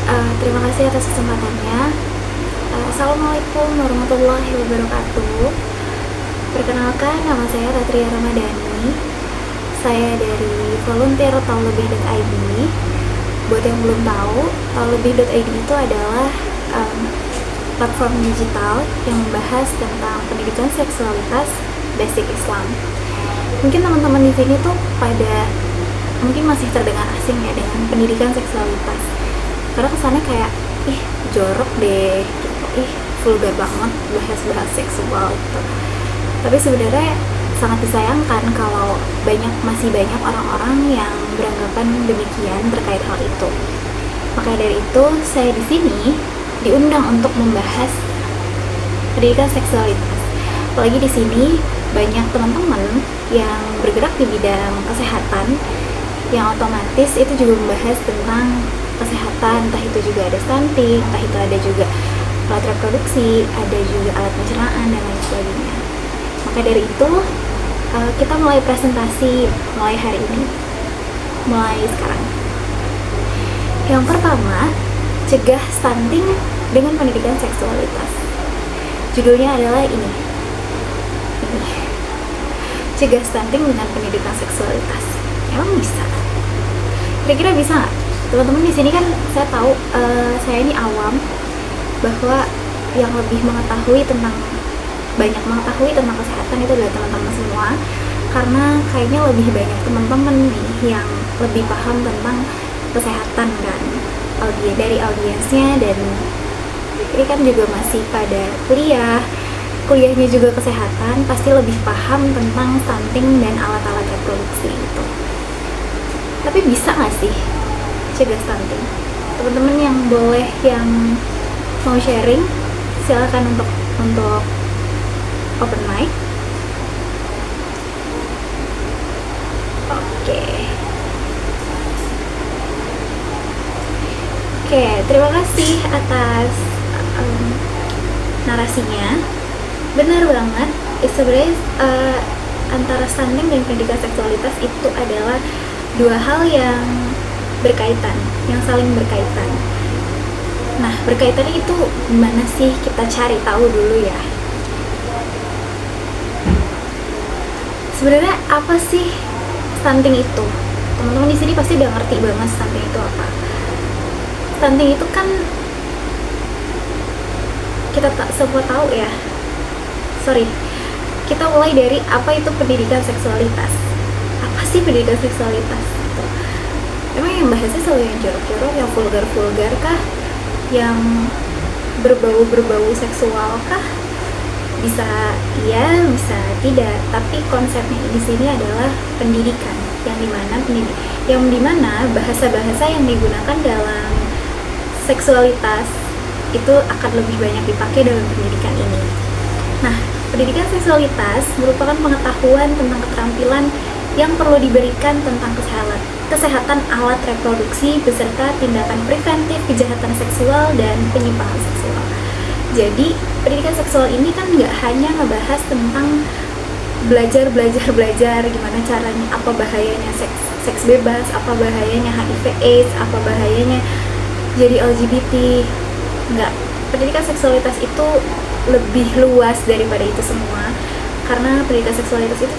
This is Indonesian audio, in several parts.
Terima kasih atas kesempatannya. Assalamualaikum warahmatullahi wabarakatuh. Perkenalkan, nama saya Ratria Ramadhani. Saya dari volunteer taulebih.id. Buat yang belum tahu, taulebih.id itu adalah platform digital yang membahas tentang pendidikan seksualitas basic Islam. Mungkin teman-teman di sini tuh mungkin masih terdengar asing ya dengan pendidikan seksualitas, karena kesannya kayak jorok deh gitu, vulgar banget bahas seksual gitu. Tapi sebenarnya sangat disayangkan kalau masih banyak orang-orang yang beranggapan demikian terkait hal itu. Maka dari itu saya di sini diundang untuk membahas pendidikan seksualitas. Apalagi di sini banyak teman-teman yang bergerak di bidang kesehatan, yang otomatis itu juga membahas tentang kesehatan, entah itu juga ada stunting, entah itu ada juga alat reproduksi, ada juga alat pencernaan dan lain sebagainya. Maka dari itu kita mulai presentasi mulai hari ini, mulai sekarang. Yang pertama, cegah stunting dengan pendidikan seksualitas. Judulnya adalah ini. Cegah stunting dengan pendidikan seksualitas. Emang bisa? Kira-kira bisa nggak? Teman-teman di sini kan saya tahu saya ini awam, bahwa yang lebih banyak mengetahui tentang kesehatan itu adalah teman-teman semua, karena kayaknya lebih banyak teman-teman nih yang lebih paham tentang kesehatan kan, dari audiensnya, dan ini kan juga masih pada kuliahnya juga kesehatan, pasti lebih paham tentang stunting dan alat-alat reproduksi gitu. Tapi bisa nggak sih cegah stunting? Teman-teman yang mau sharing, silakan untuk open mic. Oke, terima kasih atas narasinya. Benar banget, sebenarnya antara stunting dan pendidikan seksualitas itu adalah dua hal yang berkaitan, yang saling berkaitan. Nah, berkaitannya itu gimana sih? Kita cari tahu dulu ya. Sebenarnya apa sih stunting itu? Teman-teman di sini pasti udah ngerti banget stunting itu apa. Stunting itu kan kita semua tahu ya. Kita mulai dari apa itu pendidikan seksualitas. Apa sih pendidikan seksualitas? Emang yang bahasnya selalu yang jorok-jorok, yang vulgar-vulgar kah? Yang berbau seksual kah? Bisa iya, bisa tidak. Tapi konsepnya di sini adalah pendidikan, yang dimana bahasa-bahasa yang digunakan dalam seksualitas itu akan lebih banyak dipakai dalam pendidikan ini. Nah, pendidikan seksualitas merupakan pengetahuan tentang keterampilan yang perlu diberikan tentang kesehatan alat reproduksi beserta tindakan preventif kejahatan seksual dan penyimpangan seksual. Jadi, pendidikan seksual ini kan nggak hanya ngebahas tentang belajar gimana caranya, apa bahayanya seks bebas, apa bahayanya HIV/AIDS, apa bahayanya jadi LGBT. Nggak, pendidikan seksualitas itu lebih luas daripada itu semua, karena pendidikan seksualitas itu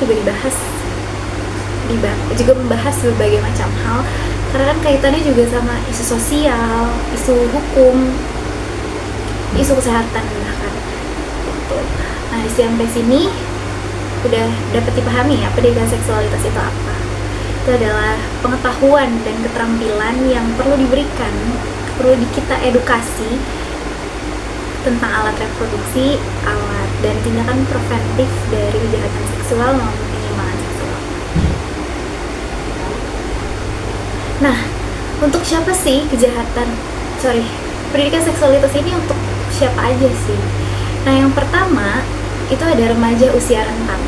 juga membahas berbagai macam hal, karena kan kaitannya juga sama isu sosial, isu hukum, isu kesehatan bahkan gitu. Nah, sampai sini udah dapat dipahami ya pendidikan seksualitas itu apa. Itu adalah pengetahuan dan keterampilan yang perlu kita edukasi tentang alat reproduksi, alat dan tindakan preventif dari kejahatan seksual maupun penyimpangan seksual. Nah, untuk siapa sih pendidikan seksualitas ini untuk siapa aja sih? Nah, yang pertama itu ada remaja usia rentang,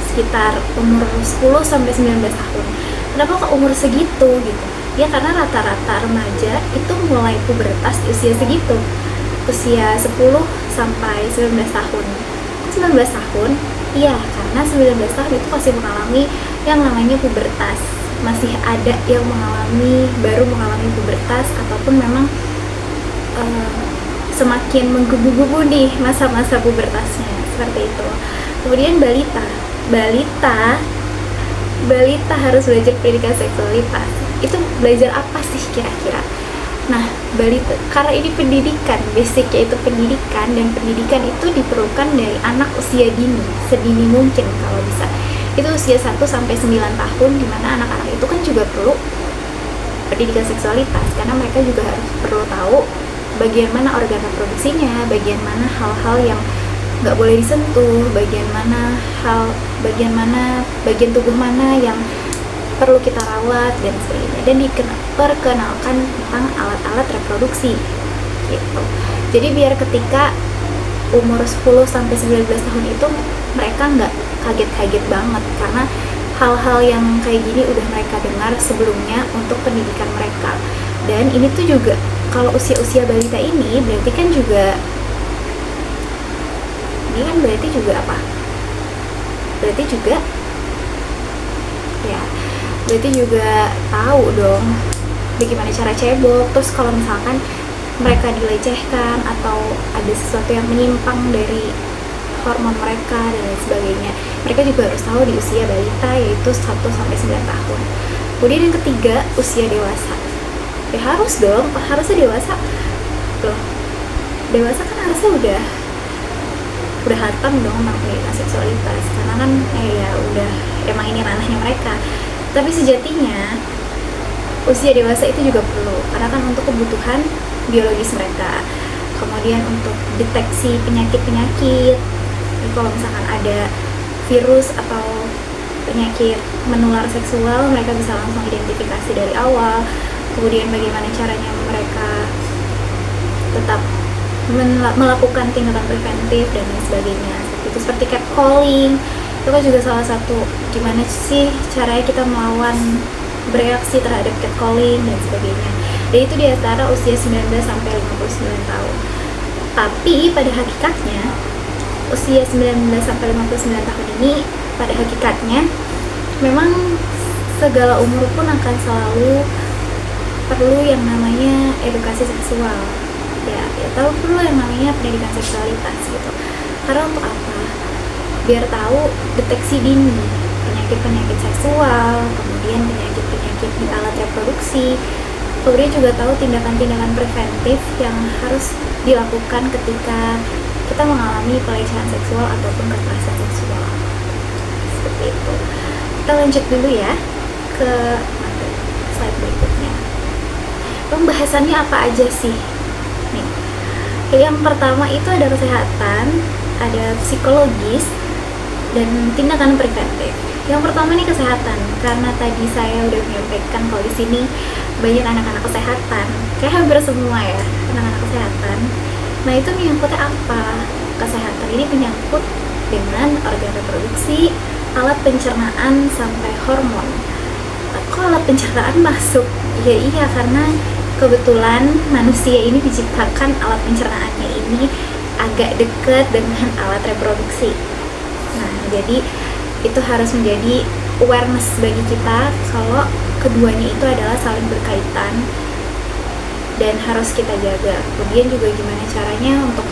sekitar umur 10-19 tahun. Kenapa kok umur segitu gitu? Ya karena rata-rata remaja itu mulai pubertas di usia segitu, usia 10-19 tahun. 19 tahun? Iya, karena 19 tahun itu masih mengalami yang namanya pubertas. Masih ada yang baru mengalami pubertas, ataupun memang uh, semakin menggebu-gebu nih masa-masa pubertasnya, seperti itu. Kemudian balita harus belajar pendidikan seksualitas. Itu belajar apa sih kira-kira? Nah, balita, karena ini pendidikan, basicnya itu pendidikan, dan pendidikan itu diperlukan dari anak usia dini, sedini mungkin kalau bisa. Itu usia 1-9 tahun, dimana anak-anak itu kan juga perlu pendidikan seksualitas, karena mereka juga harus perlu tahu bagian mana organ reproduksinya, bagian mana hal-hal yang nggak boleh disentuh, bagian bagian tubuh mana yang perlu kita rawat dan sebagainya, dan diperkenalkan tentang alat-alat reproduksi gitu. Jadi biar ketika umur 10-19 tahun itu mereka nggak kaget-kaget banget, karena hal-hal yang kayak gini udah mereka dengar sebelumnya untuk pendidikan mereka. Dan ini tuh juga kalau usia-usia balita ini berarti kan juga apa? Berarti juga tahu dong bagaimana cara cebok. Terus kalau misalkan mereka dilecehkan atau ada sesuatu yang menyimpang dari hormon mereka dan lain sebagainya, mereka juga harus tahu di usia balita, yaitu 1-9 tahun. Kemudian yang ketiga, usia dewasa. Ya harusnya dewasa loh. Dewasa kan harusnya udah hatam dong tentang pendidikan seksualitas, karena kan udah emang ini ranahnya mereka. Tapi sejatinya usia dewasa itu juga perlu, karena kan untuk kebutuhan biologis mereka. Kemudian untuk deteksi penyakit-penyakit, kalau misalkan ada virus atau penyakit menular seksual, mereka bisa langsung identifikasi dari awal. Kemudian bagaimana caranya mereka tetap melakukan tindakan preventif dan lain sebagainya. Seperti catcalling, itu kan juga salah satu gimana sih caranya kita melawan bereaksi terhadap catcalling dan sebagainya. Dan itu di antara usia 19-59 tahun. Tapi pada hakikatnya usia 19-59 tahun ini pada hakikatnya memang segala umur pun akan selalu perlu yang namanya edukasi seksual. Ya tahu perlu yang namanya pendidikan seksualitas gitu. Karena untuk apa? Biar tahu deteksi dini penyakit-penyakit seksual, kemudian penyakit-penyakit di alat reproduksi, kemudian juga tahu tindakan-tindakan preventif yang harus dilakukan ketika kita mengalami pelecehan seksual ataupun kekerasan seksual. Seperti itu. Kita lanjut dulu ya ke slide berikutnya. Pembahasannya apa aja sih? Nih, yang pertama itu ada kesehatan, ada psikologis, dan tindakan preventif. Yang pertama nih kesehatan, karena tadi saya udah menyampaikan kalau di sini banyak anak-anak kesehatan, kayak hampir semua ya anak-anak kesehatan. Nah itu menyangkutnya apa? Kesehatan ini menyangkut dengan organ reproduksi, alat pencernaan, sampai hormon. Kok alat pencernaan masuk? Ya iya, karena kebetulan manusia ini diciptakan alat pencernaannya ini agak dekat dengan alat reproduksi. Nah jadi itu harus menjadi awareness bagi kita kalau keduanya itu adalah saling berkaitan dan harus kita jaga. Kemudian juga gimana caranya untuk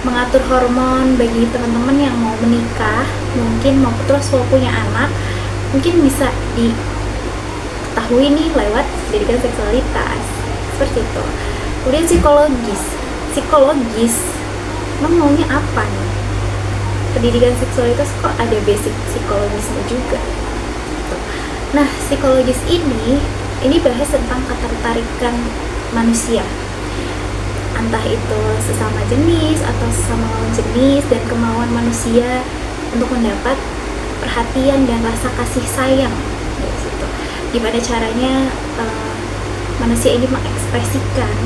mengatur hormon bagi teman-teman yang mau menikah, mungkin mau terus mau punya anak, mungkin bisa diketahui nih lewat pendidikan seksualitas, seperti itu. Kemudian psikologis emang maunya apa nih? Pendidikan seksualitas kok ada basic psikologisnya juga. Nah, psikologis ini bahas tentang ketertarikan manusia, entah itu sesama jenis atau sesama lawan jenis, dan kemauan manusia untuk mendapat perhatian dan rasa kasih sayang dari situ. Gimana caranya manusia ini mengekspresikan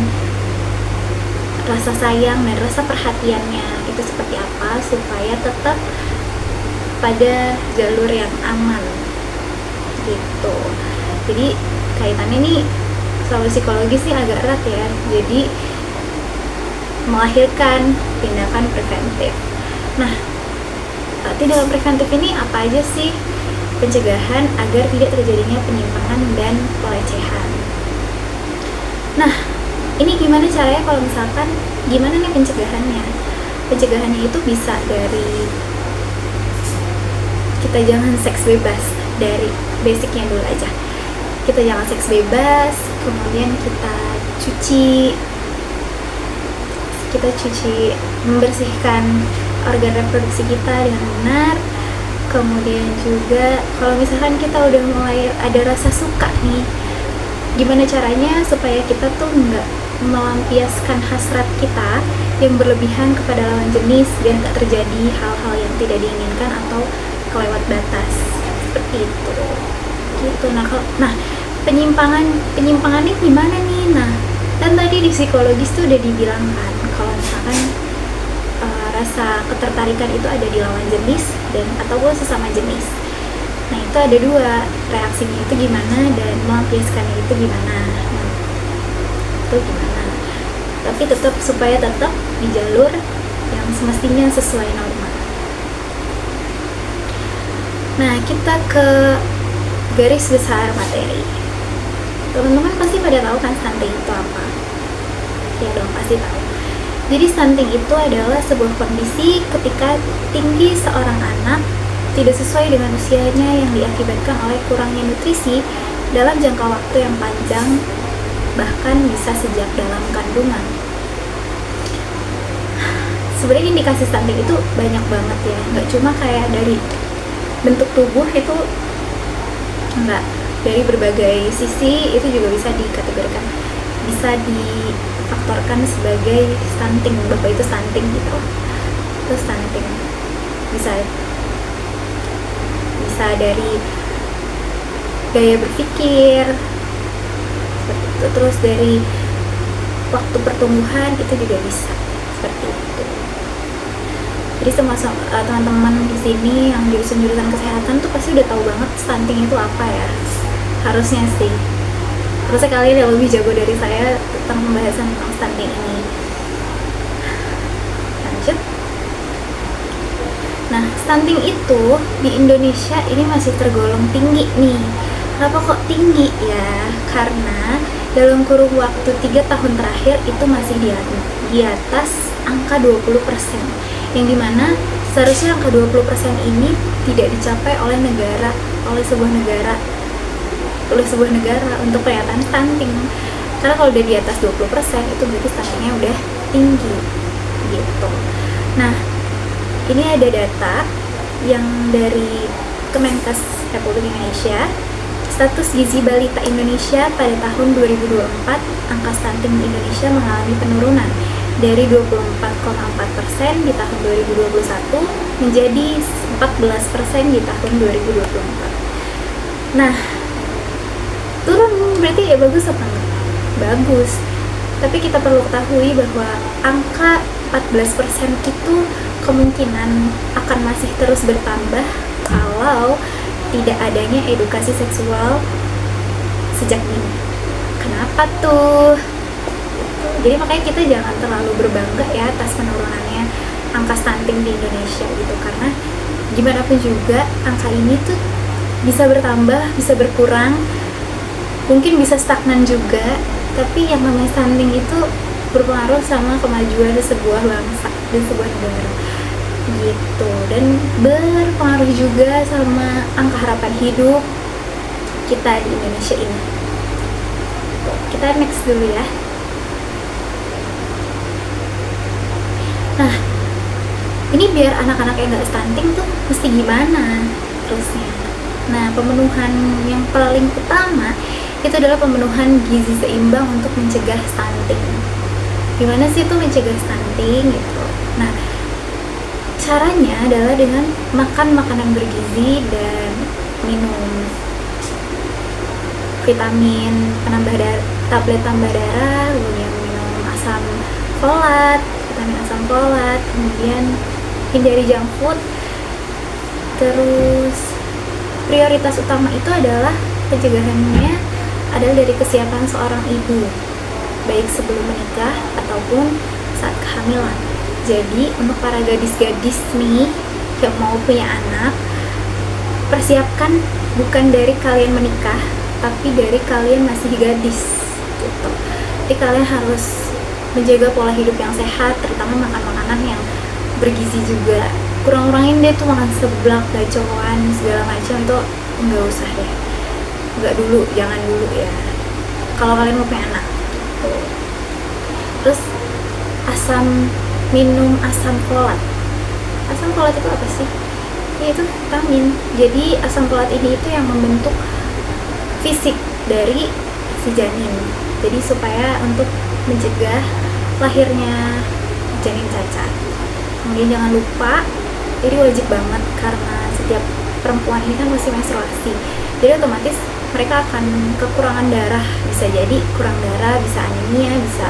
rasa sayang dan rasa perhatiannya itu seperti apa supaya tetap pada jalur yang aman gitu. Jadi kaitannya nih sama psikologis sih agak erat ya. Jadi melahirkan tindakan preventif. Nah, tindakan preventif ini apa aja sih? Pencegahan agar tidak terjadinya penyimpangan dan pelecehan. Nah, ini gimana caranya kalau misalkan gimana nih pencegahannya itu bisa dari kita jangan seks bebas, dari basicnya dulu aja. Kita jangan seks bebas, kemudian kita cuci membersihkan organ reproduksi kita dengan benar. Kemudian juga kalau misalkan kita udah mulai ada rasa suka nih, gimana caranya supaya kita tuh nggak melampiaskan hasrat kita yang berlebihan kepada lawan jenis biar nggak terjadi hal-hal yang tidak diinginkan atau kelewat batas seperti itu gitu. Nah penyimpangannya gimana nih? Nah, kan tadi di psikologis tuh udah dibilang kan kalau misalkan rasa ketertarikan itu ada di lawan jenis dan ataupun sesama jenis. Nah, itu ada dua, reaksinya itu gimana dan melampiaskannya itu gimana. Nah, itu gimana, tapi supaya tetap di jalur yang semestinya sesuai norma. Nah, kita ke garis besar materi. Teman-teman pasti pada tahu kan stunting itu apa? Ya dong, pasti tahu. Jadi stunting itu adalah sebuah kondisi ketika tinggi seorang anak tidak sesuai dengan usianya yang diakibatkan oleh kurangnya nutrisi dalam jangka waktu yang panjang, bahkan bisa sejak dalam kandungan. Sebenarnya indikasi stunting itu banyak banget ya, nggak cuma kayak dari bentuk tubuh itu, enggak, dari berbagai sisi itu juga bisa dikategorikan, bisa difaktorkan sebagai stunting, bahwa itu stunting gitu. Itu stunting bisa dari gaya berpikir seperti itu, terus dari waktu pertumbuhan itu juga bisa seperti itu. Jadi semua teman-teman di sini yang jurusan kesehatan tuh pasti udah tahu banget stunting itu apa ya, harusnya sih. Terusnya kalian yang lebih jago dari saya tentang pembahasan tentang stunting ini. Lanjut. Nah, stunting itu di Indonesia ini masih tergolong tinggi nih. Kenapa kok tinggi ya? Karena dalam kurun waktu 3 tahun terakhir itu masih di atas angka 20%, yang dimana seharusnya angka 20% ini tidak dicapai oleh sebuah negara untuk kelihatan stunting. Karena kalau udah di atas 20% itu berarti stuntingnya udah tinggi gitu. Nah, ini ada data yang dari Kemenkes Republik Indonesia. Status gizi balita Indonesia pada tahun 2024, angka stunting di Indonesia mengalami penurunan dari 24,4% di tahun 2021 menjadi 14% di tahun 2024. Nah, turun berarti ya bagus apa enggak? Bagus. Tapi kita perlu ketahui bahwa angka 14% itu kemungkinan akan masih terus bertambah kalau tidak adanya edukasi seksual sejak dini. Kenapa tuh? Jadi makanya kita jangan terlalu berbangga ya atas penurunannya angka stunting di Indonesia gitu, karena gimana pun juga angka ini tuh bisa bertambah, bisa berkurang, mungkin bisa stagnan juga, tapi yang namanya stunting itu berpengaruh sama kemajuan sebuah bangsa dan sebuah negara gitu, dan berpengaruh juga sama angka harapan hidup kita di Indonesia ini. Kita next dulu ya. Nah, ini biar anak-anak yang nggak stunting tuh mesti gimana terusnya? Nah, pemenuhan yang paling utama itu adalah pemenuhan gizi seimbang untuk mencegah stunting. Gimana sih tuh mencegah stunting gitu? Nah, caranya adalah dengan makan makanan bergizi dan minum vitamin tablet tambah darah, kemudian minum asam folat, vitamin asam folat, kemudian hindari junk food. Terus prioritas utama itu adalah pencegahannya adalah dari kesiapan seorang ibu, baik sebelum menikah ataupun saat kehamilan. Jadi untuk para gadis-gadis nih yang mau punya anak, persiapkan bukan dari kalian menikah, tapi dari kalian masih gadis gitu. Jadi kalian harus menjaga pola hidup yang sehat, terutama makan makanan yang bergizi juga. Kurang-kurangin deh tuh makan seblak, gacoan, segala macam itu nggak usah deh. Nggak dulu, jangan dulu ya. Kalau kalian mau punya anak. Tuh. Terus minum asam folat. Asam folat itu apa sih? Ya itu vitamin. Jadi asam folat ini itu yang membentuk fisik dari si janin. Jadi supaya untuk mencegah lahirnya janin cacat. Kemudian jangan lupa, jadi wajib banget karena setiap perempuan ini kan masih menstruasi. Jadi otomatis mereka akan kekurangan darah, bisa jadi kurang darah, bisa anemia, bisa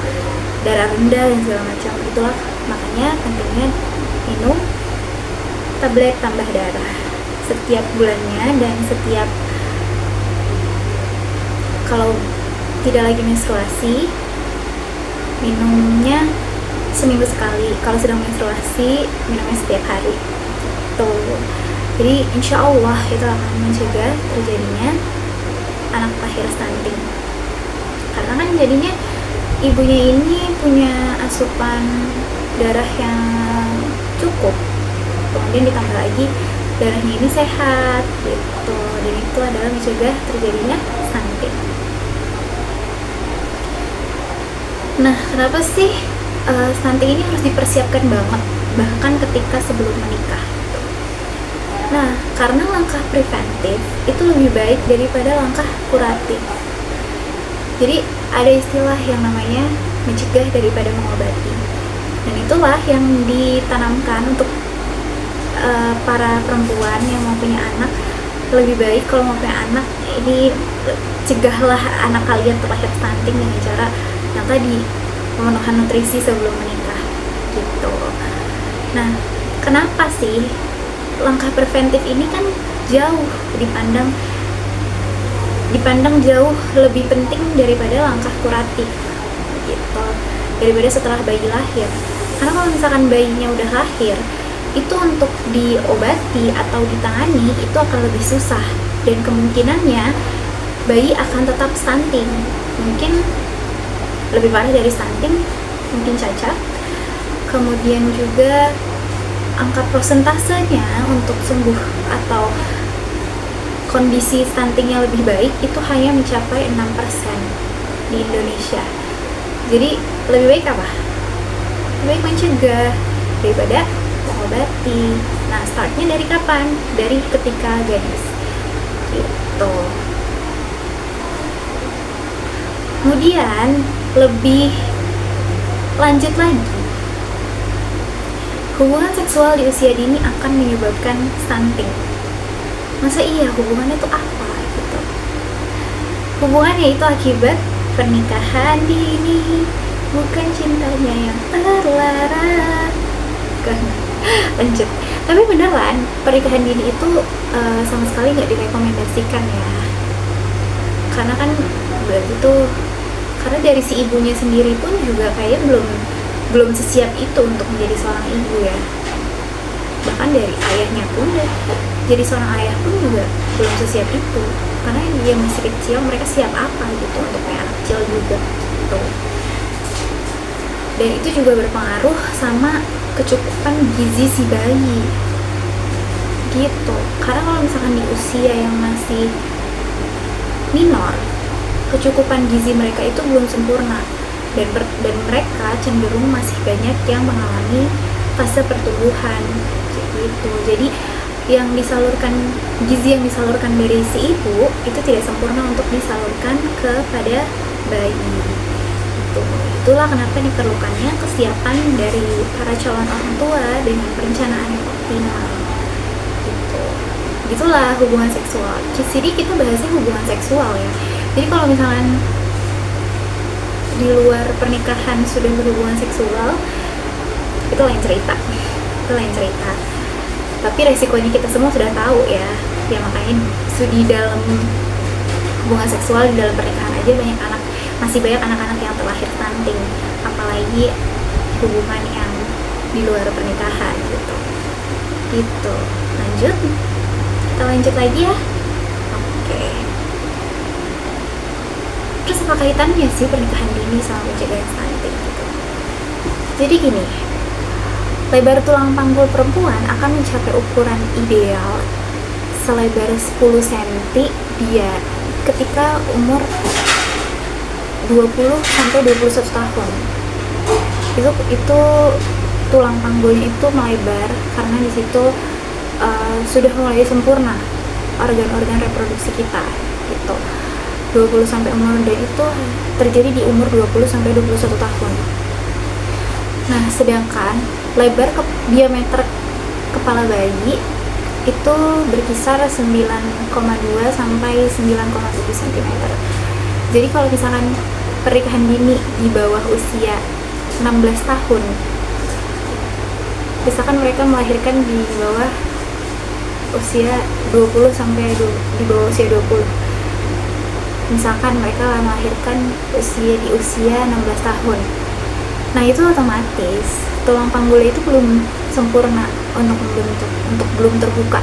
darah rendah dan segala macam. Itulah makanya pentingnya minum tablet tambah darah setiap bulannya, dan setiap kalau tidak lagi menstruasi minumnya seminggu sekali. Kalau sedang menstruasi minumnya setiap hari. Tuh. Jadi insya Allah itu akan mencegah terjadinya anak lahir stunting. Karena kan jadinya ibunya ini punya asupan darah yang cukup, kemudian ditambah lagi darahnya ini sehat gitu, dan itu adalah mencegah terjadinya stunting. Nah, kenapa sih stunting ini harus dipersiapkan banget, bahkan ketika sebelum menikah? Nah, karena langkah preventif itu lebih baik daripada langkah kuratif. Jadi ada istilah yang namanya mencegah daripada mengobati, dan itulah yang ditanamkan untuk para perempuan yang mau punya anak. Lebih baik kalau mau punya anak ini, cegahlah anak kalian terlahir stunting dengan cara yang tadi, pemenuhan nutrisi sebelum menikah gitu. Nah, kenapa sih langkah preventif ini kan jauh dipandang jauh lebih penting daripada langkah kuratif gitu, daripada setelah bayi lahir? Karena kalau misalkan bayinya udah lahir, itu untuk diobati atau ditangani itu akan lebih susah, dan kemungkinannya bayi akan tetap stunting, mungkin lebih parah dari stunting, mungkin cacat. Kemudian juga angka prosentasenya untuk sembuh atau kondisi stuntingnya lebih baik itu hanya mencapai 6% di Indonesia. Jadi lebih baik apa? Lebih baik mencegah daripada mengobati. Nah, startnya dari kapan? Dari ketika gadis gitu. Kemudian lebih lanjut lagi, hubungan seksual di usia dini akan menyebabkan stunting. Masa iya hubungannya itu apa gitu? Hubungannya itu akibat pernikahan dini, bukan cintanya yang terlarang. Lanjut. Tapi beneran pernikahan dini itu sama sekali nggak direkomendasikan ya. Karena kan berarti tuh, karena dari si ibunya sendiri pun juga kayak belum sesiap itu untuk menjadi seorang ibu ya. Bahkan dari ayahnya pun, jadi seorang ayah pun juga belum sesiap itu, karena dia masih kecil. Mereka siap apa gitu untuk punya anak kecil juga gitu. Dan itu juga berpengaruh sama kecukupan gizi si bayi gitu. Karena kalau misalkan di usia yang masih minor, kecukupan gizi mereka itu belum sempurna, dan mereka cenderung masih banyak yang mengalami fase pertumbuhan gitu. Jadi gizi yang disalurkan dari si ibu itu tidak sempurna untuk disalurkan kepada bayi gitu. Itulah kenapa diperlukannya kesiapan dari para calon orang tua dengan perencanaan yang optimal gitu. Itulah hubungan seksual. Jadi kita bahasnya hubungan seksual ya. Jadi kalau misalkan di luar pernikahan sudah berhubungan seksual, itu lain cerita. Tapi resikonya kita semua sudah tahu ya. Ya makanya di dalam hubungan seksual, di dalam pernikahan aja masih banyak anak-anak yang terlahir stunting, apalagi hubungan yang di luar pernikahan gitu. Kita lanjut lagi ya. Oke. Terus apa kaitannya sih pernikahan dini sama pencegahan stunting gitu? Jadi gini, lebar tulang panggul perempuan akan mencapai ukuran ideal selebar 10 cm dia ketika umur 20 sampai 21 tahun. Itu tulang panggulnya itu melebar karena di situ sudah mulai sempurna organ-organ reproduksi kita gitu. 20 sampai umur dan itu terjadi di umur 20 sampai 21 tahun. Nah, sedangkan lebar diameter kepala bayi itu berkisar 9,2 sampai 9,7 cm. Jadi kalau misalkan pernikahan dini di bawah usia 16 tahun, misalkan mereka melahirkan di bawah usia 20 sampai di bawah usia 20, misalkan mereka melahirkan di usia 16 tahun, nah itu otomatis tulang panggulnya itu belum sempurna untuk belum terbuka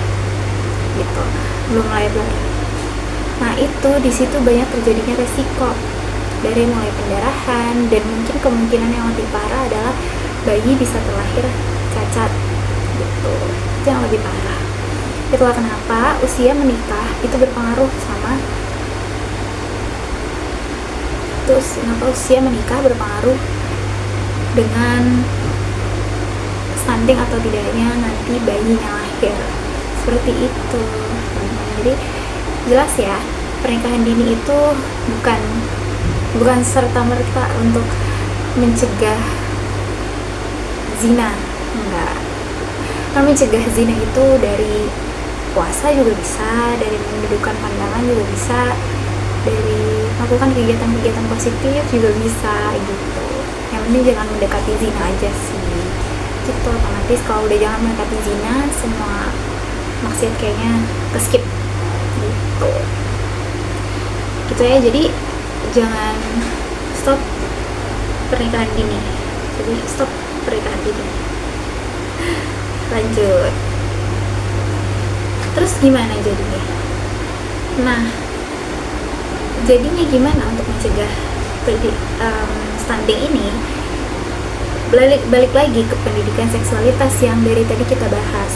gitu, belum lebar. Nah itu di situ banyak terjadinya resiko dari mulai pendarahan, dan mungkin kemungkinan yang lebih parah adalah bayi bisa terlahir cacat gitu. Itu yang lebih parah. Itulah kenapa usia menikah itu berpengaruh sama dengan stunting atau tidaknya nanti bayinya lahir. Seperti itu. Jadi jelas ya, pernikahan dini itu bukan serta-merta untuk mencegah zina, enggak. Kan mencegah zina itu dari puasa juga bisa, dari mendudukan pandangan juga bisa, dari melakukan kegiatan-kegiatan positif juga bisa gitu. Yang penting jangan mendekati zina aja sih gitu. Otomatis kalau udah jangan mendekati zina, semua maksiat kayaknya ke-skip gitu ya. Jadi jangan stop pernikahan dini. Lanjut. Terus gimana jadinya? Nah, jadinya gimana untuk mencegah stunting ini? Balik lagi ke pendidikan seksualitas yang dari tadi kita bahas.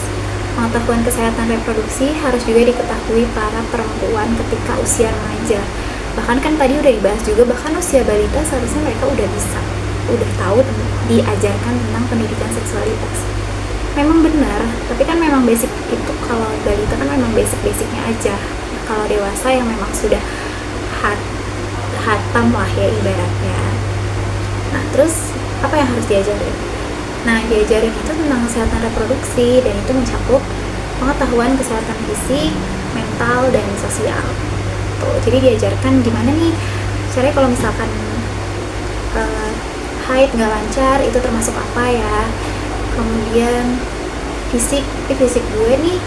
Pengetahuan kesehatan reproduksi harus juga diketahui para perempuan ketika usia remaja. Bahkan kan tadi udah dibahas juga, bahkan usia balita seharusnya mereka udah tahu, diajarkan tentang pendidikan seksualitas. Memang benar, tapi kan memang basic itu kalau balita kan memang basicnya aja. Kalau dewasa yang memang sudah hatam lah ya ibaratnya. Nah terus apa yang harus diajarin? Nah, diajarin itu tentang kesehatan reproduksi, dan itu mencakup pengetahuan kesehatan fisik, mental, dan sosial. Tuh, jadi diajarkan gimana nih caranya kalau misalkan haid nggak lancar, itu termasuk apa ya. Kemudian fisik gue nih,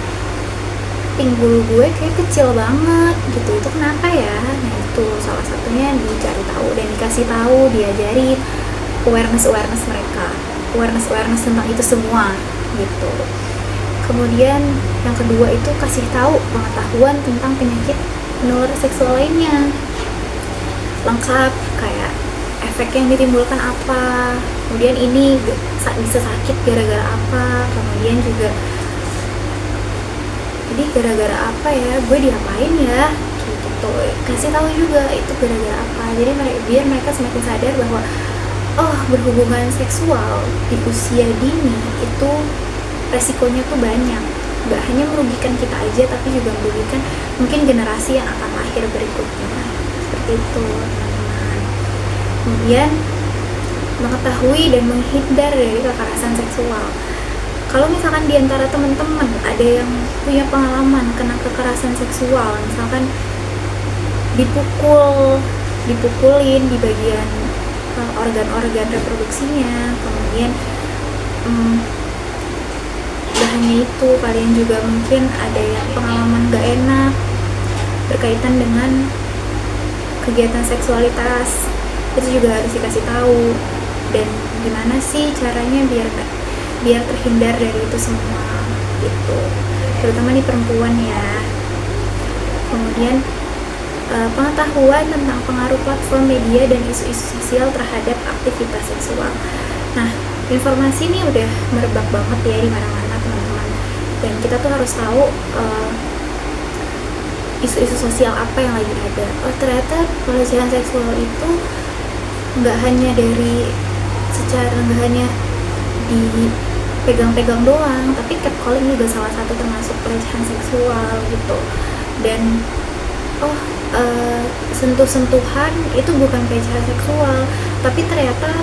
pinggul gue kayak kecil banget gitu, itu kenapa ya? Nah itu salah satunya dicari tahu dan dikasih tahu, diajari awareness mereka, awareness tentang itu semua gitu. Kemudian yang kedua itu kasih tahu pengetahuan tentang penyakit menular seksual lainnya lengkap, kayak efek yang ditimbulkan apa, kemudian ini bisa sakit gara-gara apa, kemudian juga jadi gara-gara apa ya, gue diapain ya gitu, kasih tahu juga itu gara-gara apa. Jadi biar mereka semakin sadar bahwa berhubungan seksual di usia dini itu resikonya tuh banyak, gak hanya merugikan kita aja, tapi juga merugikan mungkin generasi yang akan lahir berikutnya. Seperti itu teman-teman. Kemudian mengetahui dan menghindar dari kekerasan seksual. Kalau misalkan diantara teman-teman ada yang punya pengalaman kena kekerasan seksual, misalkan dipukulin di bagian organ-organ reproduksinya, kemudian gak hanya itu, kalian juga mungkin ada yang pengalaman gak enak berkaitan dengan kegiatan seksualitas, itu juga harus dikasih tahu, dan gimana sih caranya biar terhindar dari itu semua gitu, terutama di perempuan ya. Kemudian pengetahuan tentang pengaruh platform media dan isu-isu sosial terhadap aktivitas seksual. Nah, informasi ini udah merebak banget ya di mana-mana teman-teman, dan kita tuh harus tahu isu-isu sosial apa yang lagi ada. Oh, ternyata pelecehan seksual itu nggak hanya dipegang-pegang doang, tapi catcalling juga salah satu termasuk pelecehan seksual gitu. Dan sentuh-sentuhan itu bukan pelecehan seksual, tapi ternyata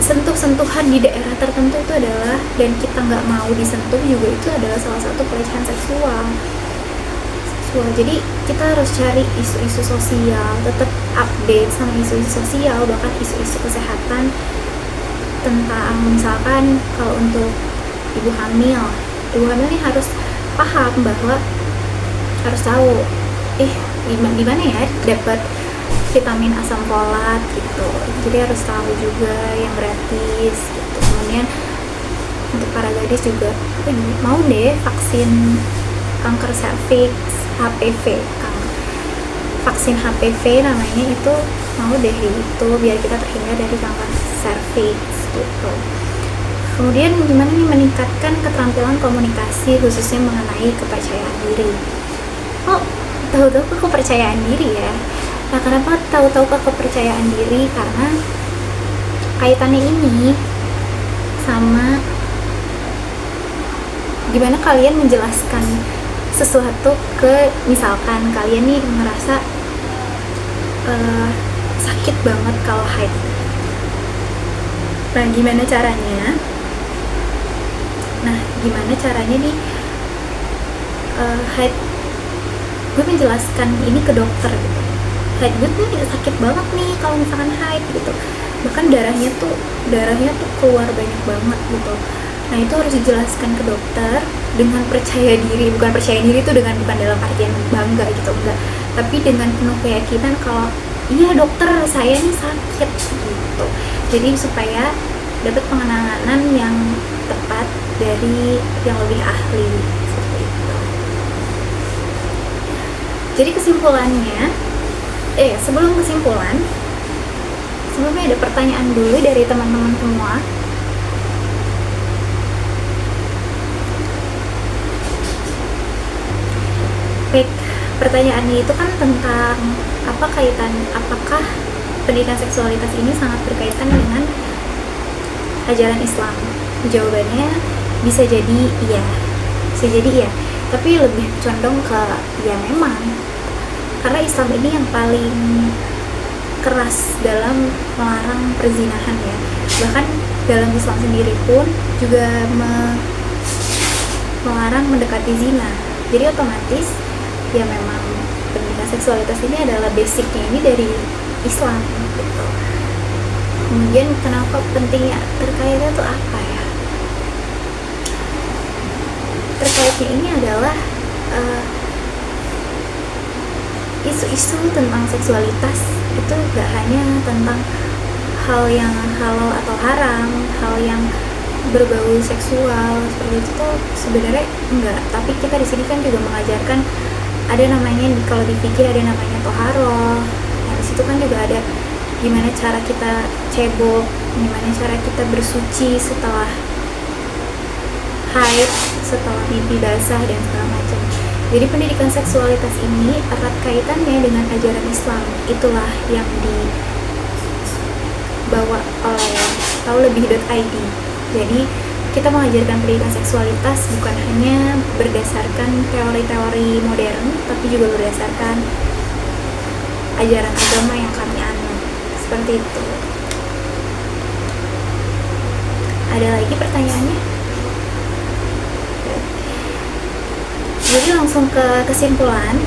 sentuh-sentuhan di daerah tertentu itu adalah, dan kita nggak mau disentuh juga, itu adalah salah satu pelecehan seksual. Jadi kita harus cari isu-isu sosial, tetap update sama isu-isu sosial, bahkan isu-isu kesehatan tentang, misalkan kalau untuk ibu hamil ini harus paham bahwa harus tahu gimana ya dapat vitamin asam folat gitu. Jadi harus tahu juga yang gratis gitu. Kemudian untuk para gadis juga mau deh vaksin kanker serviks, HPV, vaksin HPV namanya itu, mau deh itu biar kita terhindar dari kanker serviks gitu. Kemudian gimana nih meningkatkan keterampilan komunikasi khususnya mengenai kepercayaan diri. Tahu-tahu kepercayaan diri ya. Nah, kenapa tahu-tahu kepercayaan diri? Karena kaitannya ini sama gimana kalian menjelaskan sesuatu ke, misalkan kalian nih ngerasa sakit banget kalau haid. Nah, gimana caranya nih haid gue menjelaskan ini ke dokter gitu. Haid gue nih sakit banget nih kalau misalkan haid gitu, bahkan darahnya tuh keluar banyak banget gitu. Nah, itu harus dijelaskan ke dokter dengan percaya diri, bukan dalam artian bangga gitu, enggak, tapi dengan penuh keyakinan kalau iya dokter, saya nih sakit gitu. Jadi supaya dapat penanganan yang tepat dari yang lebih ahli seperti itu. Jadi kesimpulannya, sebelumnya ada pertanyaan dulu dari teman-teman semua. Baik, pertanyaannya itu kan tentang apakah pendidikan seksualitas ini sangat berkaitan dengan ajaran Islam. Jawabannya bisa jadi iya, tapi lebih condong ke ya memang, karena Islam ini yang paling keras dalam melarang perzinahan ya. Bahkan dalam Islam sendiri pun juga melarang mendekati zina. Jadi otomatis ya memang pendidikan seksualitas ini adalah basicnya ini dari Islam gitu. Kemudian kenapa pentingnya, terkaitnya tuh apa ya? Terkaitnya ini adalah isu-isu tentang seksualitas itu gak hanya tentang hal yang halal atau haram, hal yang berbau seksual seperti itu tuh sebenarnya enggak. Tapi kita di sini kan juga mengajarkan ada namanya, kalau dipikir ada namanya toharoh. Nah, di situ kan juga ada gimana cara kita cebok, gimana cara kita bersuci setelah haid, setelah mimpi basah dan segala macam. Jadi pendidikan seksualitas ini erat kaitannya dengan ajaran Islam. Itulah yang dibawa oleh taulebih.id. Jadi kita mengajarkan pendidikan seksualitas bukan hanya berdasarkan teori-teori modern, tapi juga berdasarkan ajaran agama yang kami anut. Seperti itu. Ada lagi pertanyaannya? Jadi langsung ke kesimpulan.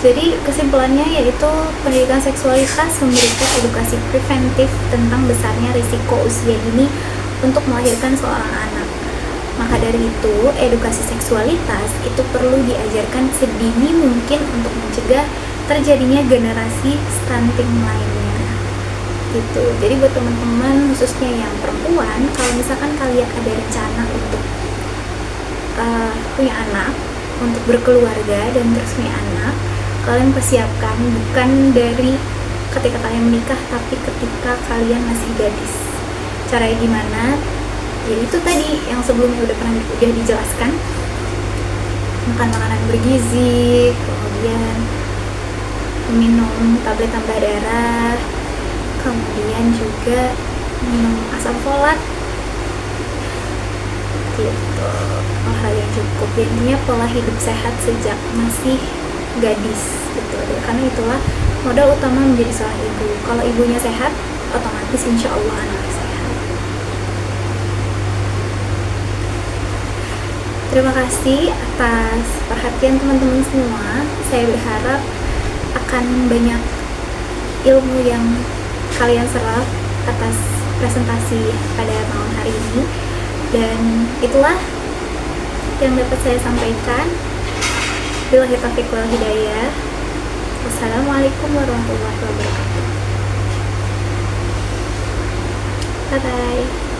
Jadi kesimpulannya yaitu pendidikan seksualitas memberikan edukasi preventif tentang besarnya risiko usia dini untuk melahirkan seorang anak. Maka dari itu, edukasi seksualitas itu perlu diajarkan sedini mungkin untuk mencegah terjadinya generasi stunting lainnya. Gitu. Jadi buat teman-teman khususnya yang perempuan, kalau misalkan kalian ada rencana untuk punya anak, untuk berkeluarga dan terus punya anak, kalian persiapkan, bukan dari ketika kalian menikah, tapi ketika kalian masih gadis. Caranya gimana? Ya itu tadi yang sebelumnya udah dijelaskan. Makan makanan bergizi, kemudian minum tablet tambah darah, kemudian juga minum asam folat gitu, olahraga yang cukup. Intinya pola hidup sehat sejak masih gadis gitu. Karena itulah modal utama menjadi seorang ibu. Kalau ibunya sehat, otomatis insya Allah anaknya sehat. Terima kasih atas perhatian teman-teman semua. Saya berharap akan banyak ilmu yang kalian serap atas presentasi pada malam hari ini. Dan itulah yang dapat saya sampaikan. Billahi taufiq wal hidayah. Wassalamualaikum warahmatullahi wabarakatuh. Bye bye.